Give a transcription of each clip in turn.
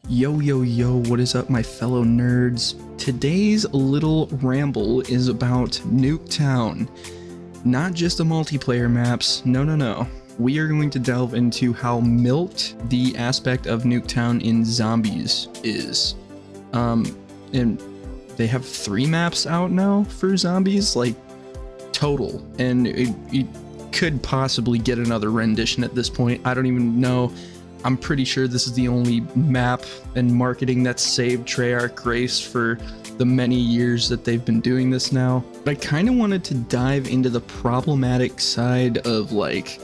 Yo, yo, yo, what is up, my fellow nerds? Today's little ramble is about Nuketown. Not just the multiplayer maps, no. We are going to delve into how milked the aspect of Nuketown in zombies is. And they have 3 maps out now for zombies, like, total. And it could possibly get another rendition at this point. I don't even know. I'm pretty sure this is the only map and marketing that's saved Treyarch grace for the many years that they've been doing this now. But I kind of wanted to dive into the problematic side of like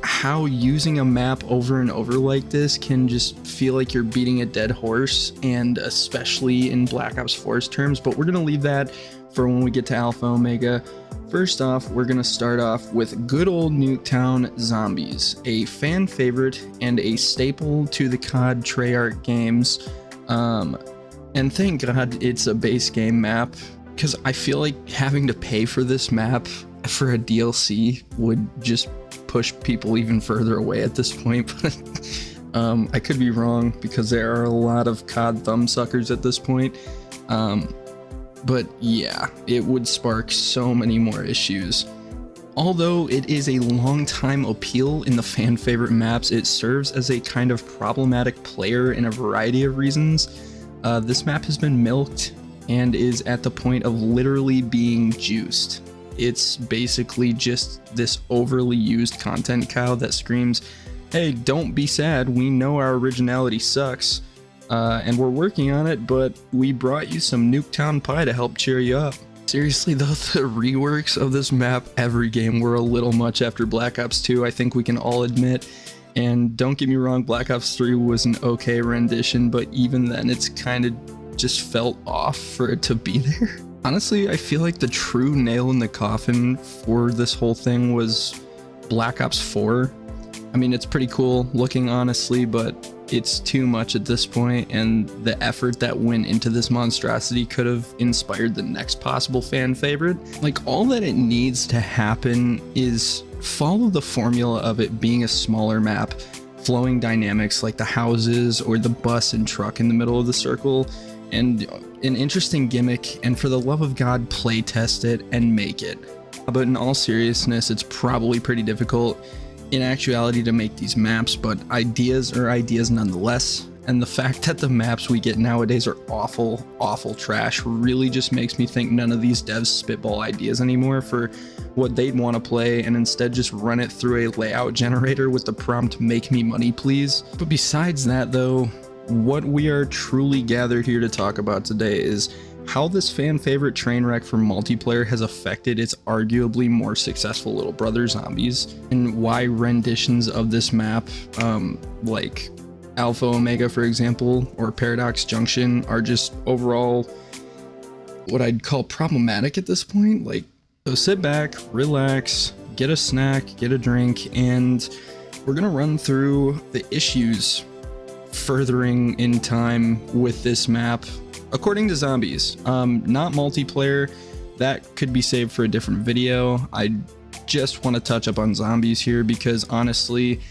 how using a map over and over like this can just feel like you're beating a dead horse, and especially in Black Ops 4's terms, but we're going to leave that for when we get to Alpha Omega. First off, we're going to start off with good old Nuketown Zombies, a fan favorite and a staple to the COD Treyarch games. And thank God it's a base game map, because I feel like having to pay for this map for a DLC would just push people even further away at this point. But I could be wrong, because there are a lot of COD thumbsuckers at this point. But yeah, it would spark so many more issues. Although it is a long-time appeal in the fan favorite maps, it serves as a kind of problematic player in a variety of reasons. This map has been milked and is at the point of literally being juiced. It's basically just this overly used content cow that screams, hey, don't be sad, we know our originality sucks. And we're working on it, but we brought you some Nuketown pie to help cheer you up. Seriously though, the reworks of this map every game were a little much after Black Ops 2, I think we can all admit. And don't get me wrong, Black Ops 3 was an okay rendition, but even then it's kind of just felt off for it to be there. Honestly, I feel like the true nail in the coffin for this whole thing was Black Ops 4. I mean, it's pretty cool looking, honestly, but it's too much at this point, and the effort that went into this monstrosity could have inspired the next possible fan favorite. Like, all that it needs to happen is follow the formula of it being a smaller map, flowing dynamics like the houses or the bus and truck in the middle of the circle, and an interesting gimmick, and for the love of God, play test it and make it. But in all seriousness, it's probably pretty difficult in actuality to make these maps, but ideas are ideas nonetheless, and the fact that the maps we get nowadays are awful trash really just makes me think none of these devs spitball ideas anymore for what they'd want to play, and instead just run it through a layout generator with the prompt "make me money please." But besides that though, what we are truly gathered here to talk about today is how this fan favorite train wreck for multiplayer has affected its arguably more successful little brother Zombies, and why renditions of this map, like Alpha Omega for example, or Paradox Junction, are just overall what I'd call problematic at this point. Like, so sit back, relax, get a snack, get a drink, and we're gonna run through the issues furthering in time with this map according to Zombies. Not multiplayer, that could be saved for a different video. I just want to touch up on Zombies here because honestly,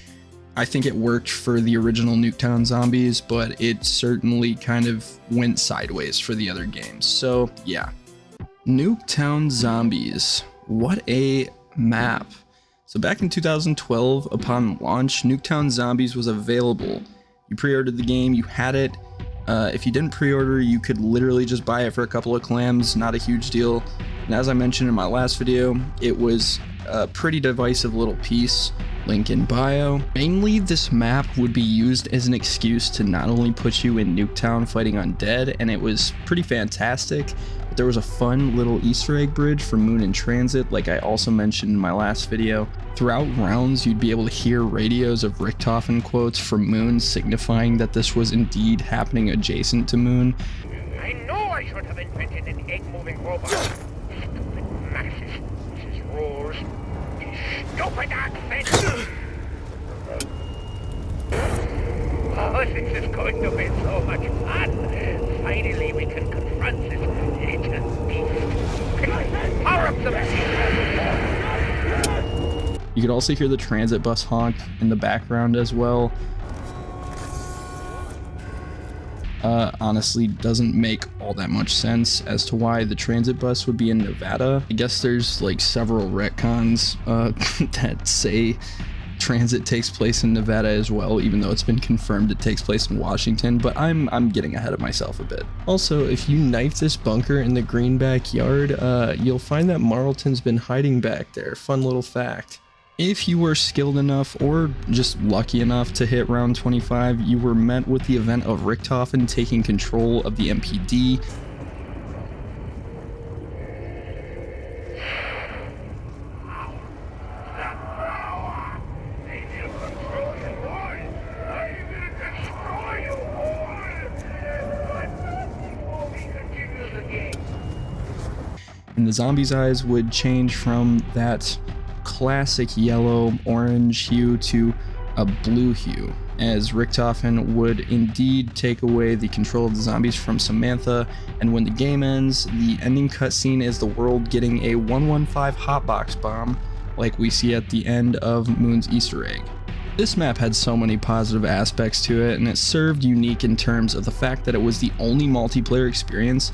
I think it worked for the original Nuketown Zombies, but it certainly kind of went sideways for the other games. So yeah, Nuketown Zombies, what a map. So back in 2012, upon launch, Nuketown Zombies was available. You pre-ordered the game, you had it. If you didn't pre-order, you could literally just buy it for a couple of clams, not a huge deal. And as I mentioned in my last video, it was a pretty divisive little piece, link in bio. Mainly, this map would be used as an excuse to not only put you in Nuketown fighting undead, and it was pretty fantastic, but there was a fun little Easter egg bridge for Moon in Transit, like I also mentioned in my last video. Throughout rounds, you'd be able to hear radios of Richtofen quotes from Moon, signifying that this was indeed happening adjacent to Moon. I know I should have invented an egg-moving robot. Stupid masses, his rules, his stupid accent. Oh, this is going to be so much fun. Finally, we can confront this little beast. Power up the machine. You could also hear the transit bus honk in the background as well. honestly doesn't make all that much sense as to why the transit bus would be in Nevada. I guess there's like several retcons that say transit takes place in Nevada as well, even though it's been confirmed it takes place in Washington, but I'm getting ahead of myself a bit. Also, if you knife this bunker in the green backyard, you'll find that Marlton's been hiding back there. Fun little fact. If you were skilled enough or just lucky enough to hit round 25, you were met with the event of Richtofen taking control of the MPD. And the zombies' eyes would change from that classic yellow orange hue to a blue hue, as Richtofen would indeed take away the control of the zombies from Samantha. And when the game ends, the ending cutscene is the world getting a 115 hotbox bomb like we see at the end of Moon's Easter egg. This map had so many positive aspects to it, and it served unique in terms of the fact that it was the only multiplayer experience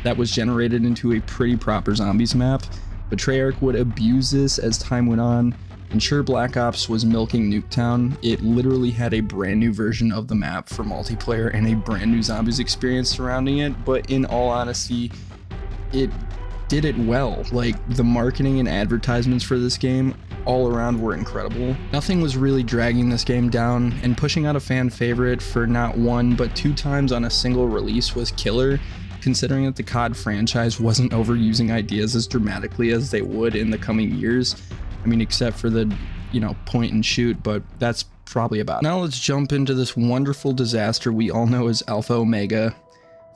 that was generated into a pretty proper zombies map. But Treyarch would abuse this as time went on. And sure, Black Ops was milking Nuketown. It literally had a brand new version of the map for multiplayer and a brand new zombies experience surrounding it, but in all honesty, it did it well. Like, the marketing and advertisements for this game all around were incredible. Nothing was really dragging this game down, and pushing out a fan favorite for not one but 2 times on a single release was killer, considering that the COD franchise wasn't overusing ideas as dramatically as they would in the coming years. I mean, except for the, point and shoot, but that's probably about it. Now let's jump into this wonderful disaster we all know as Alpha Omega.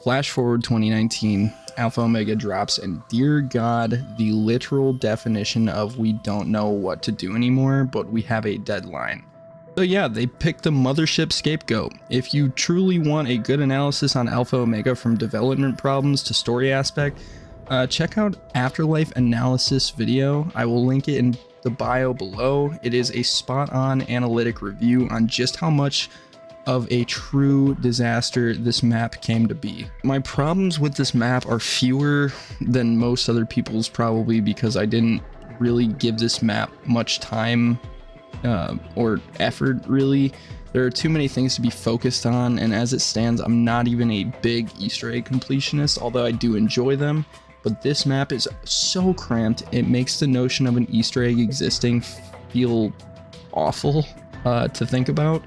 Flash forward 2019, Alpha Omega drops, and dear God, the literal definition of we don't know what to do anymore, but we have a deadline. So yeah, they picked the mothership scapegoat. If you truly want a good analysis on Alpha Omega from development problems to story aspect, check out Afterlife Analysis video. I will link it in the bio below. It is a spot-on analytic review on just how much of a true disaster this map came to be. My problems with this map are fewer than most other people's, probably because I didn't really give this map much time or effort, really. There are too many things to be focused on, and as it stands, I'm not even a big Easter egg completionist, although I do enjoy them. But this map is so cramped, it makes the notion of an Easter egg existing feel awful to think about.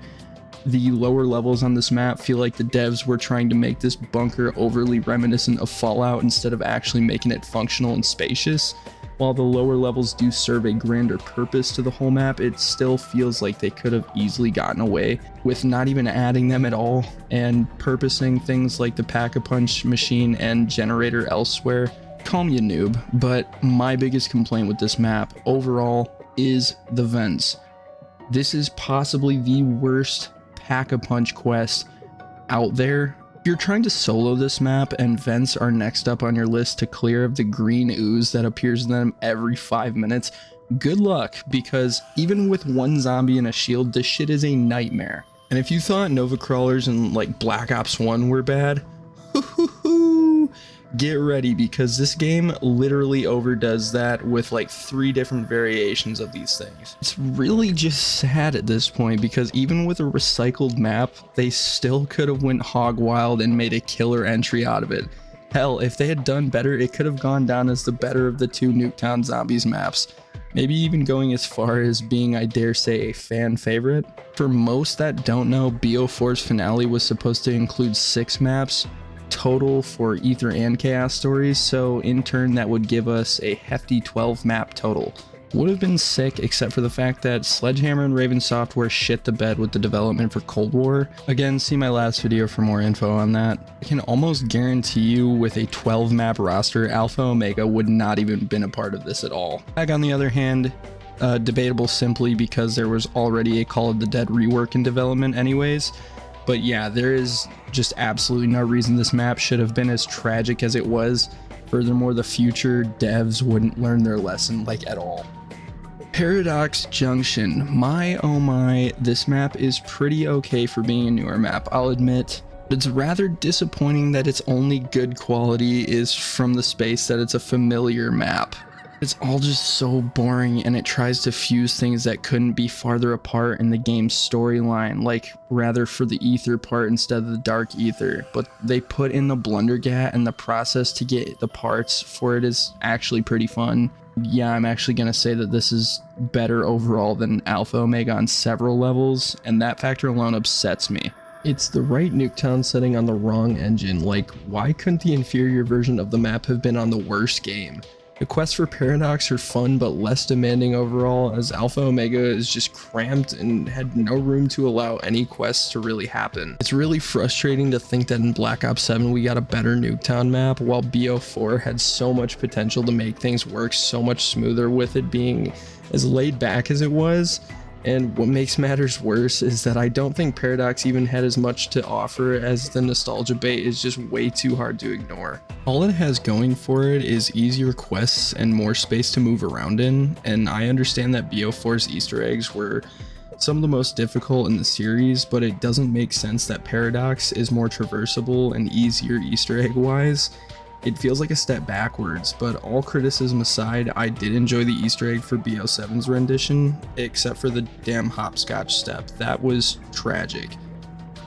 The lower levels on this map feel like the devs were trying to make this bunker overly reminiscent of Fallout instead of actually making it functional and spacious. While the lower levels do serve a grander purpose to the whole map, it still feels like they could have easily gotten away with not even adding them at all and purposing things like the Pack-a-Punch machine and generator elsewhere. Call me a noob, but my biggest complaint with this map overall is the vents. This is possibly the worst Pack-a-Punch quest out there. If you're trying to solo this map and vents are next up on your list to clear of the green ooze that appears in them every 5 minutes, good luck, because even with one zombie and a shield, this shit is a nightmare. And if you thought Nova Crawlers and like Black Ops 1 were bad, get ready, because this game literally overdoes that with like 3 different variations of these things. It's really just sad at this point, because even with a recycled map, they still could have went hog wild and made a killer entry out of it. Hell, if they had done better, it could have gone down as the better of the 2 Nuketown Zombies maps. Maybe even going as far as being, I dare say, a fan favorite. For most that don't know, BO4's finale was supposed to include 6 maps total for Ether and Chaos Stories, so in turn that would give us a hefty 12 map total. Would have been sick, except for the fact that Sledgehammer and Raven Software shit the bed with the development for Cold War. Again, see my last video for more info on that. I can almost guarantee you with a 12 map roster, Alpha Omega would not even been a part of this at all. Back on the other hand, debatable simply because there was already a Call of the Dead rework in development anyways. But yeah, there is just absolutely no reason this map should have been as tragic as it was. Furthermore, the future devs wouldn't learn their lesson like at all. Paradox Junction. My oh my, this map is pretty okay for being a newer map, I'll admit. It's rather disappointing that its only good quality is from the space that it's a familiar map. It's all just so boring, and it tries to fuse things that couldn't be farther apart in the game's storyline, like rather for the ether part instead of the dark ether. But they put in the blundergat, and the process to get the parts for it is actually pretty fun. Yeah, I'm actually gonna say that this is better overall than Alpha Omega on several levels, and that factor alone upsets me. It's the right Nuketown setting on the wrong engine. Like, why couldn't the inferior version of the map have been on the worst game? The quests for Paradox are fun but less demanding overall, as Alpha Omega is just cramped and had no room to allow any quests to really happen. It's really frustrating to think that in Black Ops 7 we got a better Nuketown map, while BO4 had so much potential to make things work so much smoother with it being as laid back as it was. And what makes matters worse is that I don't think Paradox even had as much to offer, as the nostalgia bait is just way too hard to ignore. All it has going for it is easier quests and more space to move around in, and I understand that BO4's Easter eggs were some of the most difficult in the series, but it doesn't make sense that Paradox is more traversable and easier Easter egg wise. It feels like a step backwards, but all criticism aside, I did enjoy the Easter egg for BO7's rendition, except for the damn hopscotch step. That was tragic.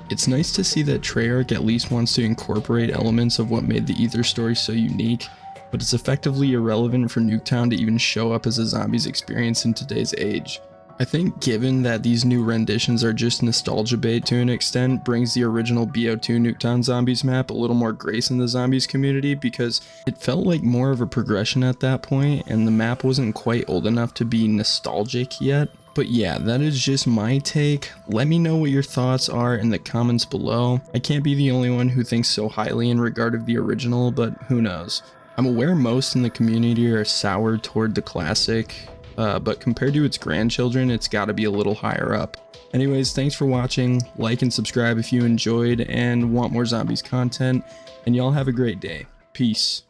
It's nice to see that Treyarch at least wants to incorporate elements of what made the Ether story so unique, but it's effectively irrelevant for Nuketown to even show up as a zombies experience in today's age. I think given that these new renditions are just nostalgia bait to an extent, brings the original BO2 Nuketown Zombies map a little more grace in the zombies community, because it felt like more of a progression at that point, and the map wasn't quite old enough to be nostalgic yet. But yeah, that is just my take. Let me know what your thoughts are in the comments below. I can't be the only one who thinks so highly in regard of the original, but who knows. I'm aware most in the community are sour toward the classic, but compared to its grandchildren, it's gotta be a little higher up. Anyways, thanks for watching. Like and subscribe if you enjoyed and want more zombies content, and y'all have a great day. Peace.